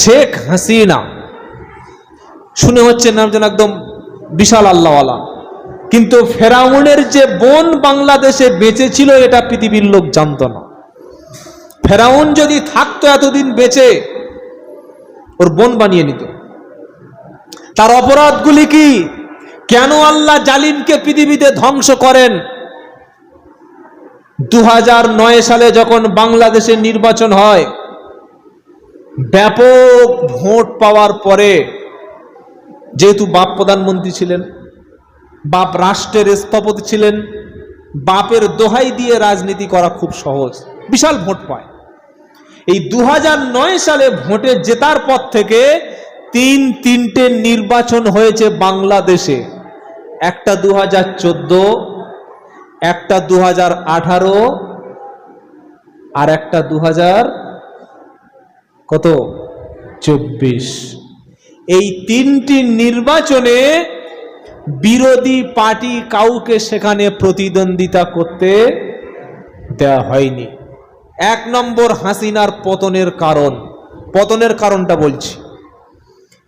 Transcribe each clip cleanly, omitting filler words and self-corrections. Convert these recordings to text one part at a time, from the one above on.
শেখ হাসিনা শুনে হচ্ছে নাম যেন একদম বিশাল আল্লাহওয়ালা, কিন্তু ফেরাউনের যে বোন বাংলাদেশে বেঁচে ছিল এটা পৃথিবীর লোক জানতো না। ফেরাউন যদি থাকতো এতদিন বেঁচে, ওর বোন বানিয়ে নিত। তার অপরাধগুলি কি? কেন আল্লাহ জালিমকে পৃথিবীতে ধ্বংস করেন? 2009 সালে যখন বাংলাদেশে নির্বাচন হয়, ব্যাপক ভোট পাওয়ার পরে, যেহেতু বাপ প্রধানমন্ত্রী ছিলেন, বাপ রাষ্ট্রের স্থপতি ছিলেন, বাপের দোহাই দিয়ে রাজনীতি করা খুব সহজ, বিশাল ভোট পায়। এই 2009 সালে ভোটে জেতার পর থেকে তিনটে নির্বাচন হয়েছে বাংলাদেশে। একটা 2014, একটা 2018, আর একটা 2024। এই তিনটি নির্বাচনে বিরোধী পার্টি কাউকে সেখানে প্রতিদ্বন্দ্বিতা করতে দেওয়া হয়নি। 1 নম্বর হাসিনার পতনের কারণ, পতনের কারণটা বলছি।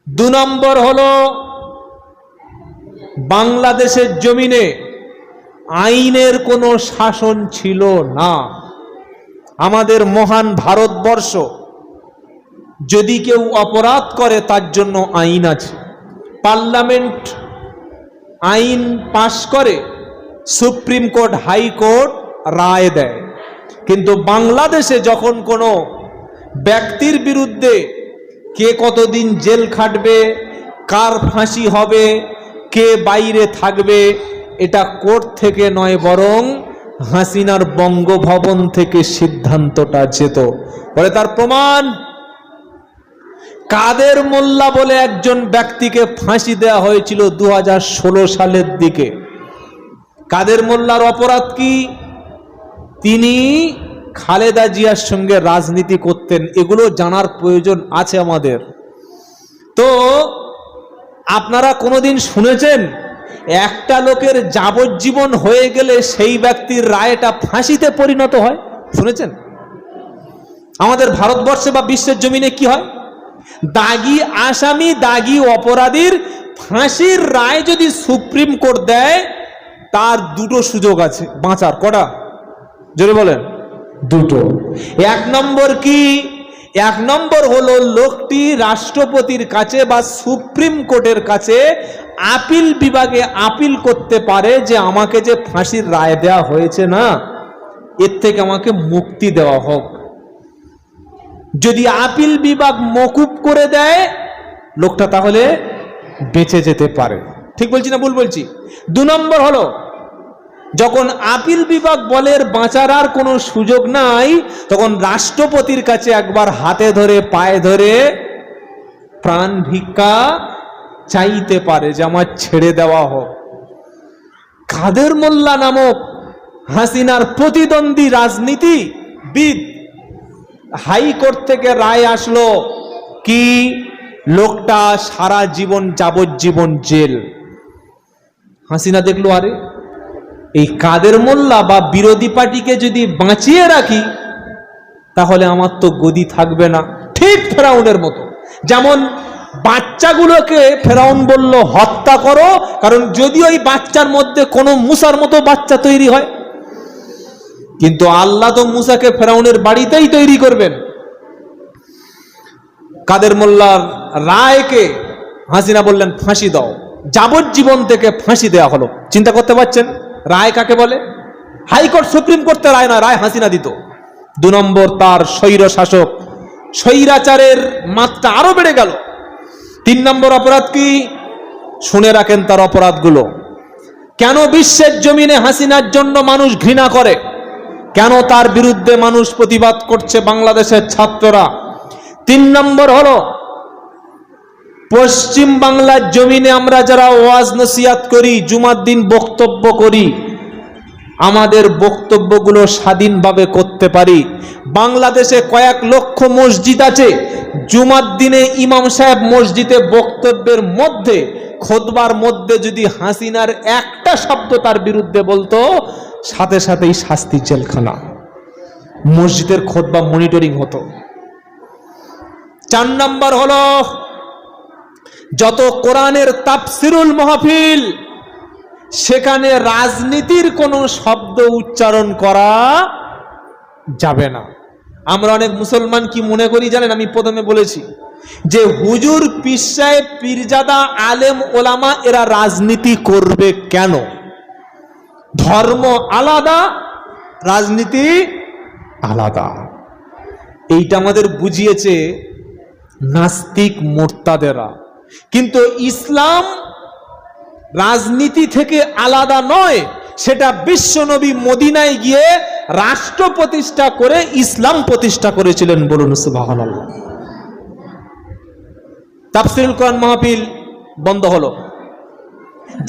2 নম্বর হলো বাংলাদেশের জমিনে আইনের কোনো শাসন ছিল না। আমাদের মহান ভারতবর্ষ, যদি কেউ অপরাধ করে তার জন্য আইন আছে, পার্লামেন্ট আইন পাশ করে, সুপ্রিম কোর্ট, হাইকোর্ট রায় দেয়। কিন্তু বাংলাদেশে যখন কোনো ব্যক্তির বিরুদ্ধে কে কতদিন জেল খাটবে, কার ফাঁসি হবে, কে বাইরে থাকবে, এটা কোর্ট থেকে নয়, বরং হাসিনার বঙ্গভবন থেকে সিদ্ধান্তটা যেত। বলে তার প্রমাণ, কাদের মোল্লা বলে একজন ব্যক্তিকে ফাঁসি দেওয়া হয়েছিল 2016 সালের দিকে। কাদের মোল্লার অপরাধ কি? তিনি খালেদা জিয়ার সঙ্গে রাজনীতি করতেন। এগুলো জানার প্রয়োজন আছে আমাদের। তো আপনারা কোনোদিন শুনেছেন একটা লোকের যাবজ্জীবন হয়ে গেলে সেই ব্যক্তির রায়টা ফাঁসিতে পরিণত হয়? শুনেছেন? আমাদের ভারতবর্ষে বা বিশ্বের জমিনে কি হয়? দাগী আসামি, দাগী অপরাধীর ফাঁসির রায় যদি সুপ্রিম কোর্ট দেয়, তার 2টো সুযোগ আছে বাঁচার। কটা? জোরে বলেন। 2টো। 1 নম্বর কি? 1 নম্বর হলো লোকটি রাষ্ট্রপতির কাছে বা সুপ্রিম কোর্টের কাছে আপিল বিভাগে আপিল করতে পারে যে আমাকে যে ফাঁসির রায় দেওয়া হয়েছে না, এর থেকে আমাকে মুক্তি দেওয়া হোক। যদি আপিল বিভাগ মকুব করে দেয়, লোকটা তাহলে বেঁচে যেতে পারে। ঠিক বলছি না ভুল বলছি? 2 নম্বর হলো যখন আপিল বিভাগ বলে বাঁচার আর কোনো সুযোগ নাই, তখন রাষ্ট্রপতির কাছে একবার হাতে ধরে পায়ে ধরে প্রাণ ভিক্ষা চাইতে পারে যে আমার ছেড়ে দেওয়া হোক। কাদের মোল্লা নামক হাসিনার প্রতিদ্বন্দ্বী রাজনীতিবিদ, হাইকোর্ট থেকে রায় আসলো কি লোকটা সারা জীবন যাবজ্জীবন জেল। হাসিনা দেখলো, আরে এই কাদের মোল্লা বা বিরোধী পার্টিকে যদি বাঁচিয়ে রাখি তাহলে আমার তো গদি থাকবে না। ঠিক ফেরাউনের মতো, যেমন বাচ্চাগুলোকে ফেরাউন বলল হত্যা করো, কারণ যদি ওই বাচ্চার মধ্যে কোনো মুসার মতো বাচ্চা তৈরি হয়, কিন্তু আল্লাহ তো মুসাকে ফেরাউনের বাড়িতেই তৈরি করবেন। কাদের মোল্লার রায়কে হাসিনা বললেন ফাঁসি দাও, যাবজ্জীবন থেকে ফাঁসি দেওয়া হলো। চিন্তা করতে পারছেন রায় কাকে বলে? হাইকোর্ট সুপ্রিম কোর্টে রায় না, রায় হাসিনা দিত। 2 নম্বর, তার স্বৈর শাসক, স্বৈরাচারের মাত্রা আরো বেড়ে গেল। 3 নম্বর অপরাধ কি? শুনে রাখেন তার অপরাধগুলো। কেন বিশ্বের জমিনে হাসিনার জন্য মানুষ ঘৃণা করে, কেন তার বিরুদ্ধে মানুষ প্রতিবাদ করছে বাংলাদেশের ছাত্ররা? 3 নম্বর হলো পশ্চিম বাংলার জমিনে আমরা যারা ওয়াজ নসিহত করি, জুমার দিন বক্তব্য করি, আমাদের বক্তব্যগুলো স্বাধীনভাবে করতে পারি। বাংলাদেশে কয়েক লক্ষ মসজিদ আছে, জুমার দিনে ইমাম সাহেব মসজিদে বক্তব্যের মধ্যে, খুতবার মধ্যে যদি হাসিনার একটা শব্দ তার বিরুদ্ধে বলতো, সাথে সাথেই শাস্তি, জেলখানা। মসজিদের খুতবা মনিটরিং হতো। 4 নম্বর হলো যত কোরআনের তাফসিরুল মাহফিল, সেখানে রাজনীতির কোনো শব্দ উচ্চারণ করা যাবে না। আমরা অনেক মুসলমান কি মনে করি জানেন? আমি প্রথমে বলেছি যে হুজুর, পীর সাহেব, পীরজাদা, আলেম, ওলামা এরা রাজনীতি করবে কেন? ধর্ম আলাদা, রাজনীতি আলাদা। এইটা আমাদের বুঝিয়েছে নাস্তিক মোরতাদেরা। কিন্তু ইসলাম রাজনীতি থেকে আলাদা নয়, সেটা বিশ্বনবী মদিনায় গিয়ে রাষ্ট্র প্রতিষ্ঠা করে ইসলাম প্রতিষ্ঠা করেছিলেন। বলুন সুবহানাল্লাহ। তাফসীরুল কোরআন মাহফিল বন্ধ হলো,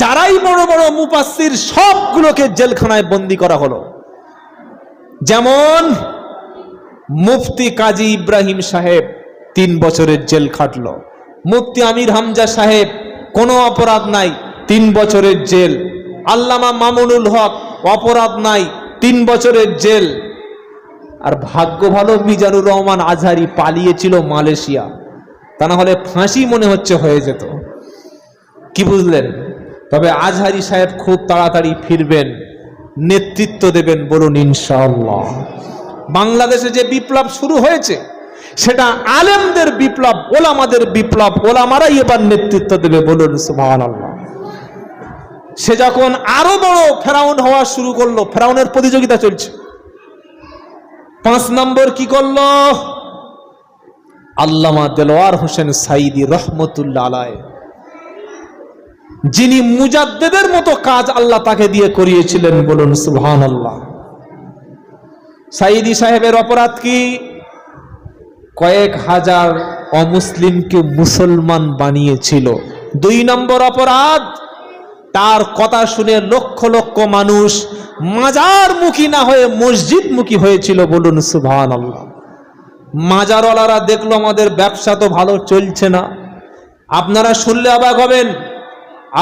যারাই বড় বড় মুফাসসির সবগুলোকে জেলখানায় বন্দী করা হলো। যেমন মুফতি কাজী ইব্রাহিম সাহেব 3 বছরের জেল খাটলো। মুফতি আমির হামজা সাহেব কোনো অপরাধ নাই, 3 বছরের জেল। আল্লামা মামুনুল হক অপরাধ নাই, 3 বছরের জেল। আর ভাগ্য ভালো মিজানুর রহমান আজহারি পালিয়েছিল মালয়েশিয়া, তা না হলে ফাঁসি মনে হচ্ছে হয়ে যেত। কি বুঝলেন? তবে আজহারি সাহেব খুব তাড়াতাড়ি ফিরবেন, নেতৃত্ব দেবেন। বলুন ইনশাআল্লাহ। বাংলাদেশে যে বিপ্লব শুরু হয়েছে সেটা আলেমদের বিপ্লব, ওলামাদের বিপ্লব। ওলামারাই এবার নেতৃত্ব দেবে। বলুন সুবহানাল্লাহ। সে যখন আরো বড় ফেরাউন হওয়া শুরু করলো, ফেরাউনের প্রতিযোগিতা চলছে। 5 নম্বর কি করলো? আল্লামা দেলোয়ার হোসেন সাঈদী রহমতুল্লাহ আলাইহি, যিনি মুজাদ্দেদের মতো কাজ আল্লাহ তাকে দিয়ে করিয়েছিলেন। বলুন সুবহানাল্লাহ। সাঈদী সাহেবের অপরাধ কি? কয়েক হাজার অমুসলিমকে মুসলমান বানিয়েছিল। 2 নম্বর অপরাধ, তার কথা শুনে লক্ষ লক্ষ মানুষ মাজারমুখী না হয়ে মসজিদমুখী হয়েছিল। বলুন সুবহানাল্লাহ। মাজারওয়ালারা দেখলো আমাদের ব্যবসা তো ভালো চলছে না। আপনারা শুনলে অবাক হবেন,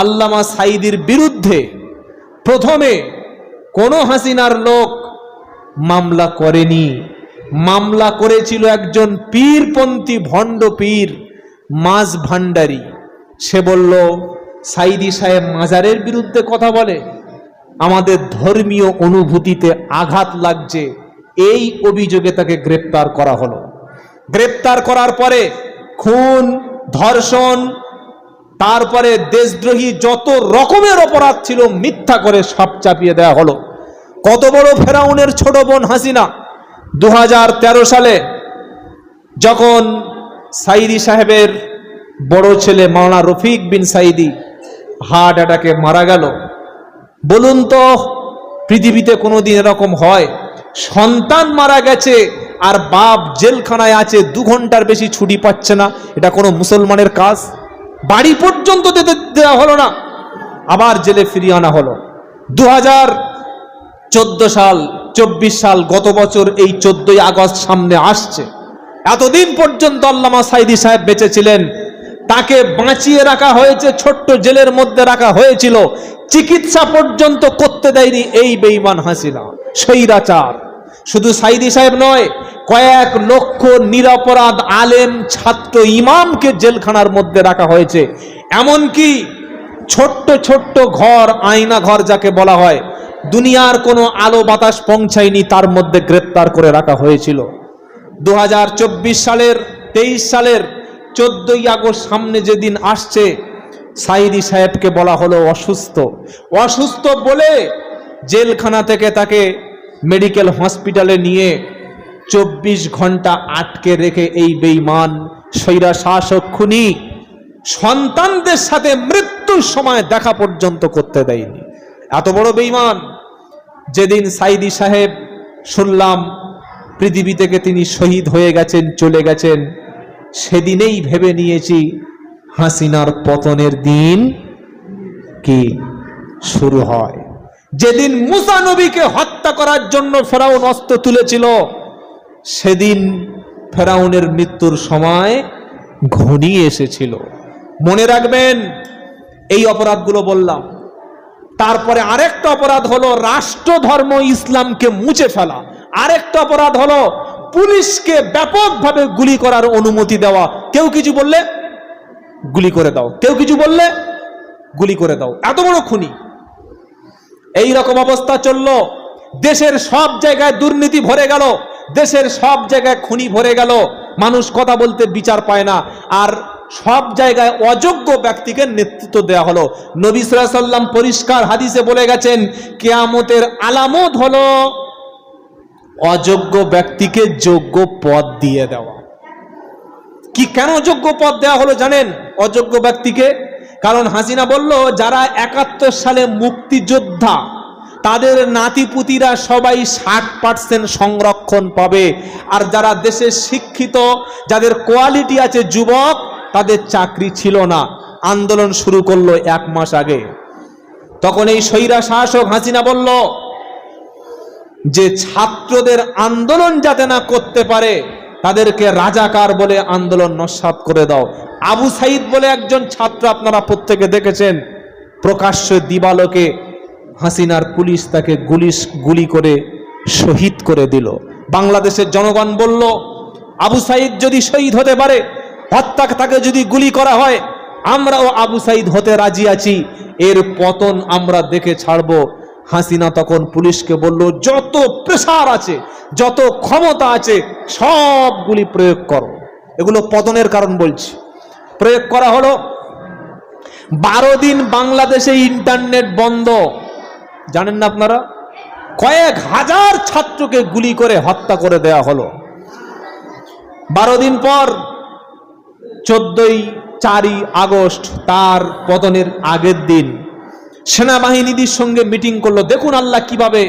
আল্লামা সাঈদীর বিরুদ্ধে প্রথমে কোনো হাসিনার লোক মামলা করেনি। মামলা করেছিল একজন পীরপন্থী ভণ্ড পীর, মাঝ ভান্ডারী। সে বলল, সাঈদী সাহেব মাজারের বিরুদ্ধে কথা বলে, আমাদের ধর্মীয় অনুভূতিতে আঘাত লাগছে। এই অভিযোগে তাকে গ্রেপ্তার করা হলো। গ্রেপ্তার করার পরে খুন, ধর্ষণ, তারপরে দেশদ্রোহী যত রকমের অপরাধ ছিল মিথ্যা করে সব চাপিয়ে দেওয়া হলো। কত বড় ফেরাউনের ছোট বোন হাসিনা 2013 সালে যখন সাঈদী সাহেবের বড় ছেলে মাওলানা রফিক বিন সাঈদী হার্ট অ্যাটাকে মারা গেল। বলুন তো, পৃথিবীতে কোনোদিন এরকম হয়? সন্তান মারা গেছে আর বাপ জেলখানায় আছে, 2 ঘন্টার বেশি ছুটি পাচ্ছে না। এটা কোনো মুসলমানের কাজ? বাড়ি পর্যন্ত যেতে দেওয়া হলো না, আবার জেলে ফিরিয়ে আনা হলো। 2014 সাল, 24 সাল, গত বছর এই 14ই আগস্ট সামনে আসছে। এতদিন পর্যন্ত আল্লামা সাঈদী সাহেব বেঁচে ছিলেন, তাকে বাঁচিয়ে রাখা হয়েছে, ছোট্ট জেলের মধ্যে রাখা হয়েছিল, চিকিৎসা পর্যন্ত করতে দেয়নি এই বেঈমান হাসিনা, স্বৈরাচার। শুধু সাঈদী সাহেব নয়, কয়েক লক্ষ নিরপরাধ আলেম, ছাত্র, ইমামকে জেলখানার মধ্যে রাখা হয়েছে। এমনকি ছোট্ট ছোট্ট ঘর, আয়না ঘর যাকে বলা হয়, দুনিয়ার কোনো আলো বাতাস পৌঁছায়নি, তার মধ্যে গ্রেপ্তার করে রাখা হয়েছিল। 2024 সালের 23 সালের 14ই আগস্ট সামনে যেদিন আসছে, সাঈদী সাহেবকে বলা হলো অসুস্থ। অসুস্থ বলে জেলখানা থেকে তাকে মেডিকেল হসপিটালে নিয়ে 24 ঘন্টা আটকে রেখে এই বেঈমান স্বৈরা শাসক খুনি সন্তানদের সাথে মৃত্যুর সময় দেখা পর্যন্ত করতে দেয়নি। এত বড় বেঈমান। যেদিন সাঈদী সাহেব শুনলাম পৃথিবী থেকে তিনি শহীদ হয়ে গেছেন, চলে গেছেন, সেদিনেই ভেবে নিয়েছি হাসিনার পতনের দিন কি শুরু হয়। যেদিন মুসা নবীকে হত্যা করার জন্য ফেরাউন অস্ত্র তুলেছিল, সেদিন ফেরাউনের মৃত্যুর সময় ঘনিয়ে এসেছিল। মনে রাখবেন, এই অপরাধগুলো বললাম। তারপরে আরেকটা অপরাধ হলো রাষ্ট্র ধর্ম ইসলামকে মুছে ফেলা। আরেকটা অপরাধ হলো পুলিশকে ব্যাপকভাবে গুলি করার অনুমতি দেওয়া। কেউ কিছু বললে গুলি করে দাও, কেউ কিছু বললে গুলি করে দাও। এত বড় খুনি। এই রকম অবস্থা চলল। দেশের সব জায়গায় দুর্নীতি ভরে গেল, দেশের সব জায়গায় খুনি ভরে গেল, মানুষ কথা বলতে বিচার পায় না, আর সব জায়গায় অযোগ্য ব্যক্তিকে নেতৃত্ব দেওয়া হলো। নবী সাল্লাল্লাহু আলাইহি ওয়াসাল্লাম পরিষ্কার হাদিসে বলে গেছেন, কিয়ামতের আলামত হলো অযোগ্য ব্যক্তিকে যোগ্য পদ দিয়ে দেওয়া। কি কেন যোগ্য পদ দেওয়া হলো জানেন অযোগ্য ব্যক্তিকে? কারণ হাসিনা বলল, যারা 71 সালে মুক্তিযোদ্ধা তাদের নাতিপুতিরা সবাই 60% সংরক্ষণ পাবে, আর যারা দেশে শিক্ষিত, যাদের কোয়ালিটি আছে, যুবক, তাদের চাকরি ছিল না। আন্দোলন শুরু করলো 1 মাস আগে। তখন এই স্বৈরা শাসক হাসিনা বলল যে ছাত্রদের আন্দোলন যাতে না করতে পারে তাদেরকে রাজাকার বলে আন্দোলন নস্যাৎ করে দাও। আবু সাইদ বলে একজন ছাত্র, আপনারা প্রত্যেকে দেখেছেন, প্রকাশ্য দিবালোকে হাসিনার পুলিশ তাকে গুলি করে শহীদ করে দিল। বাংলাদেশের জনগণ বলল, আবু সাইদ যদি শহীদ হতে পারে, তাকে যদি গুলি করা হয়, আমরাও আবু সাইদ হতে রাজি আছি, এর পতন আমরা দেখে ছাড়বো। হাসিনা তখন পুলিশকে বলল, যত প্রেসার আছে, যত ক্ষমতা আছে, সবগুলি প্রয়োগ করো। এগুলো পতনের কারণ বলছি। প্রয়োগ করা হলো। 12 দিন বাংলাদেশে ইন্টারনেট বন্ধ। জানেন না আপনারা? কয়েক হাজার ছাত্রকে গুলি করে হত্যা করে দেয়া হলো। 12 দিন পর 14ই আগস্ট, তার পতনের আগের দিন, সেনাবাহিনীদের সঙ্গে মিটিং করলো। দেখুন আল্লাহ কিভাবে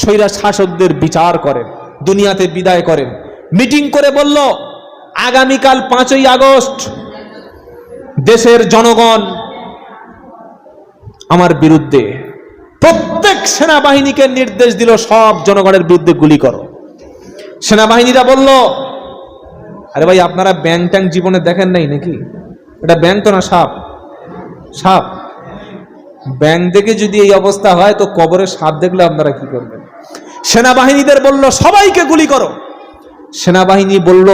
স্বৈরা শাসকদের বিচার করেন, দুনিয়াতে বিদায় করেন। মিটিং করে বলল, আগামীকাল 5ই আগস্ট দেশের জনগণ আমার বিরুদ্ধে। প্রত্যেক সেনাবাহিনীকে নির্দেশ দিল, সব জনগণের বিরুদ্ধে গুলি করো। সেনাবাহিনীরা বলল, আরে ভাই, আপনারা ব্যাং ট্যাং জীবনে দেখেন নাই নাকি? এটা ব্যাং তো না, সাপ। সাপ ব্যাং দেখে যদি এই অবস্থা হয়, তো কবরে সাপ দেখলে আপনারা কি করবেন? সেনাবাহিনীদের বলল, সবাইকে গুলি করো। সেনাবাহিনী বলল,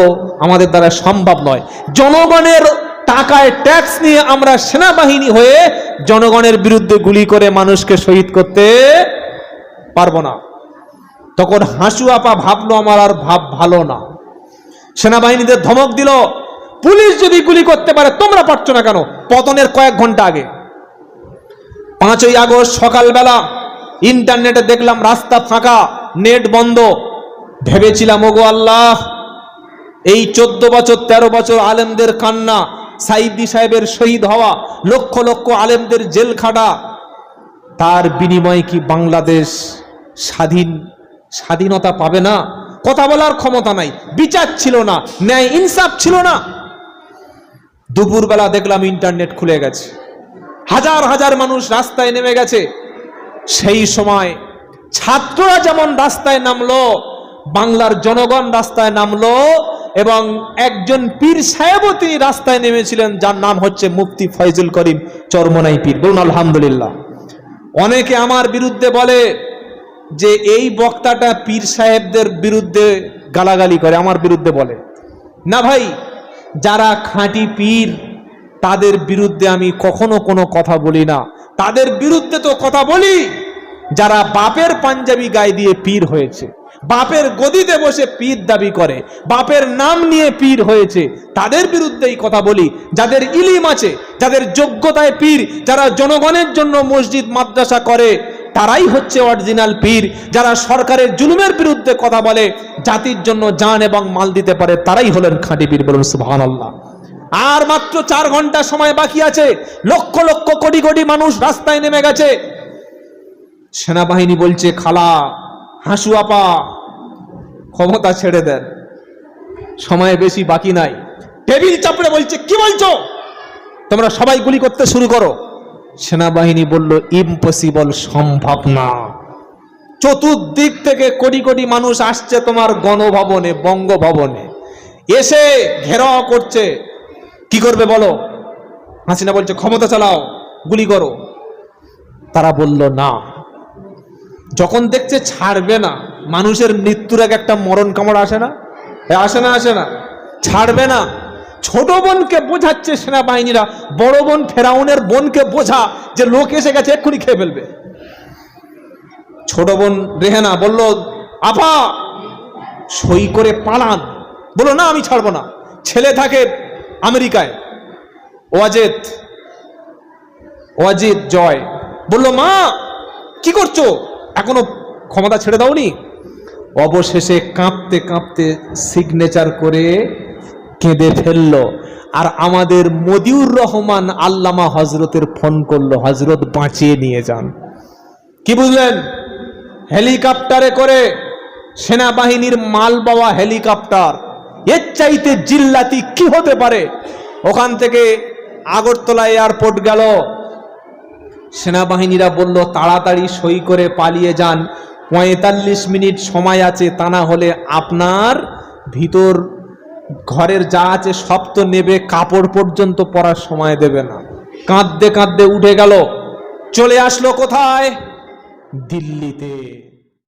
আমাদের দ্বারা সম্ভব নয়। জনগণের টাকায় ট্যাক্স নিয়ে আমরা সেনাবাহিনী হয়ে জনগণের বিরুদ্ধে গুলি করে মানুষকে শহীদ করতে পারবো না। তখন হাসু আপা ভাবলো, আমার আর ভাব ভালো না। সেনাবাহিনীদের ধমক দিল, পুলিশ যদি গুলি করতে পারে, তোমরা পারছো না কেন? পতনের কয়েক ঘন্টা আগে 5ই আগস্ট সকালবেলা ইন্টারনেটে দেখলাম রাস্তা ফাঁকা, নেট বন্ধ। ভেবেছিলাম, ওগো আল্লাহ, এই 14 বছর 13 বছর আলেমদের কান্না, সাইদি সাহেবের শহীদ হওয়া, লক্ষ লক্ষ আলেমদের জেল খাটা, তার বিনিময়ে কি বাংলাদেশ স্বাধীনতা পাবে না? কথা বলার ক্ষমতা নাই, বিচার ছিল না, ন্যায় ইনসাফ ছিল না। দুপুরবেলা দেখলাম ইন্টারনেট খুলে গেছে, হাজার হাজার মানুষ রাস্তায় নেমে গেছে। সেই সময় ছাত্ররা যেমন রাস্তায় নামলো, বাংলার জনগণ রাস্তায় নামলো, এবং একজন পীর সাহেবও তিনি রাস্তায় নেমেছিলেন, যার নাম হচ্ছে মুফতি ফয়জুল করিম চরমনাই পীর। বলুন আলহামদুলিল্লাহ। অনেকে আমার বিরুদ্ধে বলে যে এই বক্তাটা পীর সাহেবদের বিরুদ্ধে গালাগালি করে, আমার বিরুদ্ধে বলে না। ভাই, যারা খাঁটি পীর তাদের বিরুদ্ধে আমি কখনো কোনো কথা বলি না। তাদের বিরুদ্ধে তো কথা বলি যারা বাপের পাঞ্জাবি গায়ে দিয়ে পীর হয়েছে, বাপের গদিতে বসে পীর দাবি করে, বাপের নাম নিয়ে পীর হয়েছে, তাদের বিরুদ্ধেই কথা বলি। যাদের ইলিম আছে, যাদের যোগ্যতায় পীর, যারা জনগণের জন্য মসজিদ মাদ্রাসা করে, তারাই হচ্ছে অরিজিনাল পীর। যারা সরকারের জুলুমের বিরুদ্ধে কথা বলে, জাতির জন্য জান এবং মাল দিতে পারে, তারাই হলেন খাঁটি পীর। বলুন সুবহানাল্লাহ। আর মাত্র 4 ঘন্টা সময় বাকি আছে। লক্ষ লক্ষ কোটি কোটি মানুষ রাস্তায় নেমে গেছে। সেনাবাহিনী বলছে, খালা, হাসু আপা, ক্ষমতা ছেড়ে দেন, সময় বেশি বাকি নাই। টেবিল চাপড়ে বলছে, কি বলছো? তোমরা সবাই গুলি করতে শুরু করো। সেনাবাহিনী বলল, ইম্পসিবল, সম্ভব না। চতুর্দিক থেকে কোটি কোটি মানুষ আসছে তোমার গণভবনে, বঙ্গভবনে, এসে ঘেরাও করছে। কি করবে বলো? হাসিনা বলছে, ক্ষমতা চালাও, গুলি করো। তারা বলল না। যখন দেখছে ছাড়বে না, মানুষের মৃত্যুর আগে একটা মরণ কামড় আসে না, আসে না আসে না, ছাড়বে না। ছোট বোনকে বোঝাচ্ছে সেনাবাহিনীরা, বড় বোন ফেরাউনের বোনকে বোঝা যে লোক এসে গেছে, এক্ষুনি খেয়ে ফেলবে। ছোট বোন রেহেনা বলল, আপা সই করে পালান। বললো না, আমি ছাড়বো না। ছেলে থাকে আমেরিকায়, ওয়াজিদ জয় বলল, মা কি করছো, এখনো ক্ষমতা ছেড়ে দাওনি? অবশেষে কাঁপতে কাঁপতে সিগনেচার করে কেঁদে ফেললো। আর আমাদের মদিউর রহমান আল্লামা হজরতের ফোন করলো, হজরত বাঁচিয়ে নিয়ে যান। কি বুঝলেন? হেলিকপ্টারে করে, সেনাবাহিনীর মাল বাওয়া হেলিকপ্টার, এর চাইতে জিল্লাতি কি হতে পারে? ওখান থেকে আগরতলা এয়ারপোর্ট গেল। সেনাবাহিনীরা বলল, তাড়াতাড়ি সই করে পালিয়ে যান, 45 মিনিট সময় আছে, তা না হলে আপনার ভিতর ঘরের যা আছে সব তো নেবে, কাপড় পর্যন্ত পরার সময় দেবে না। কাঁদতে কাঁদতে উঠে গেল, চলে আসলো কোথায়? দিল্লিতে।